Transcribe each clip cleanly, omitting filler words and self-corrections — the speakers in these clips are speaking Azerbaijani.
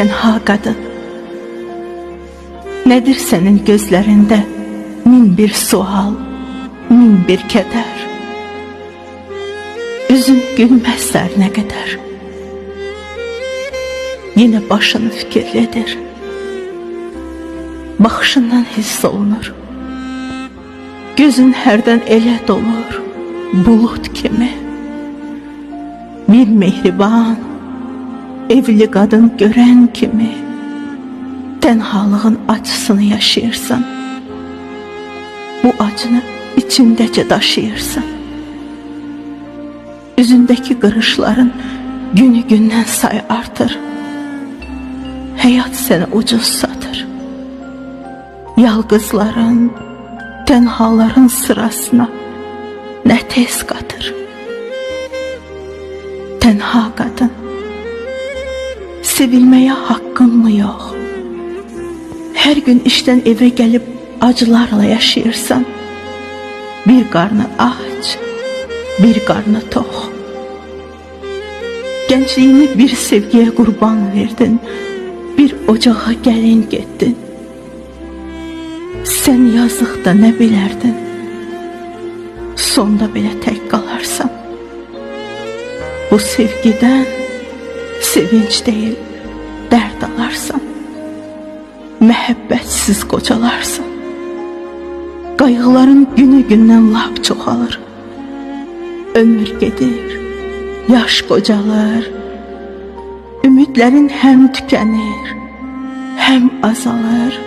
Tənha qadın, nədir sənin gözlərində min bir sual, min bir kədər? Üzün gülməzlər nə qədər, yenə başını fikirlidir. Baxışından hiss olunur, gözün hərdən elə dolur, bulut kimi. Bir mehriban, evli qadın görən kimi tənhalığın acısını yaşayırsan, bu acını içindəcə daşıyırsan. Üzündəki qırışların günü gündən say artır, həyat səni ucuz satır. Yalqızların, tənhaların sırasına nə tez qatır. Tənha qadın, sevilməyə haqqın mı yox? Hər gün işdən evə gəlib acılarla yaşayırsan, bir qarnı aç, bir qarnı tox. Gəncliyini bir sevgiyə qurban verdin, bir ocağa gəlin getdin. Sən yazıqda nə bilərdin, sonda belə tək qalarsan. Bu sevgidən sevinç deyil, dərd alarsan. Məhəbbətsiz qocalarsan. Qayğıların günü gündən lap çoxalır. Ömür gedir, yaş qocalır. Ümidlərin həm tükənir, həm azalır,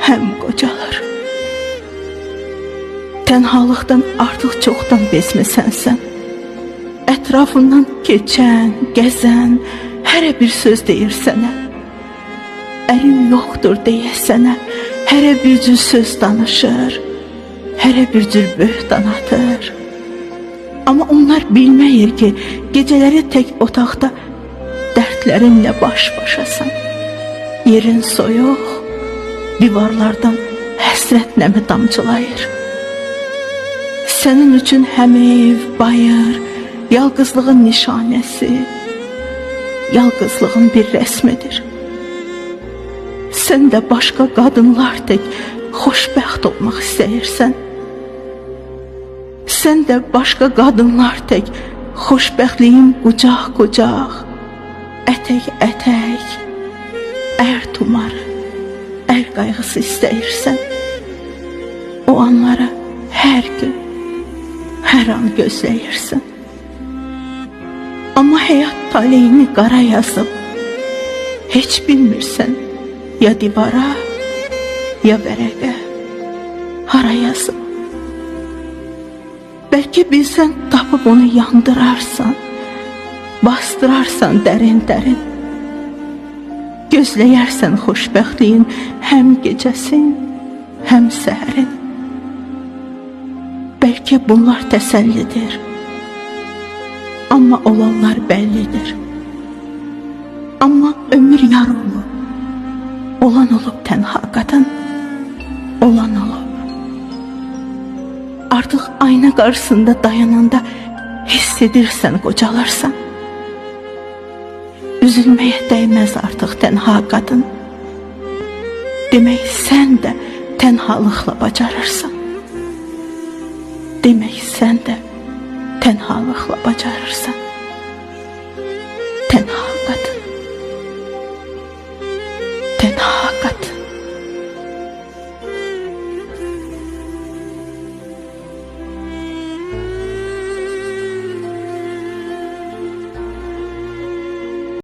həm qocalır. Tənhalıqdan artıq çoxdan bezməsən sən. Ətrafından keçən, gəzən, hərə bir söz deyir sənə. Ərin yoxdur deyə sənə, hərə bir cür söz danışır, hərə bir cür böhtan atır. Amma onlar bilməyir ki, gecələri tək otaqda dərdlərinlə baş-başasan. Yerin soyuq, divarlardan həsrət nəmi damcılayır. Sənin üçün həm ev, bayır, yalqızlığın nişanəsi, yalqızlığın bir rəsmidir. Sən də başqa qadınlar tək xoşbəxt olmaq istəyirsən. Sən də başqa qadınlar tək xoşbəxtliyin qucaq-qucaq, ətək-ətək, ər tumarı, ər qayğısı istəyirsən. O anları hər gün, hər an gözləyirsən. Amma həyat taleyini qara yazıb, heç bilmirsən, ya divara, ya vərəqə, hara yazıb. Bəlkə bilsən, tapıb onu yandırarsan, bastırarsan dərin-dərin. Gözləyərsən xoşbəxtliyin həm gecəsin, həm səhərin. Bəlkə bunlar təsəllidir, amma olanlar bəllidir. Amma ömür yar olub, olan olub tənha qadın, olan olub. Artıq ayna qarşısında dayananda hiss edirsən qocalarsan. Üzülməyə dəyməz artıq tənha qadın. Demək sən də tənhalıqla bacarırsan. Demək sən də tənhalıqla bacarırsan.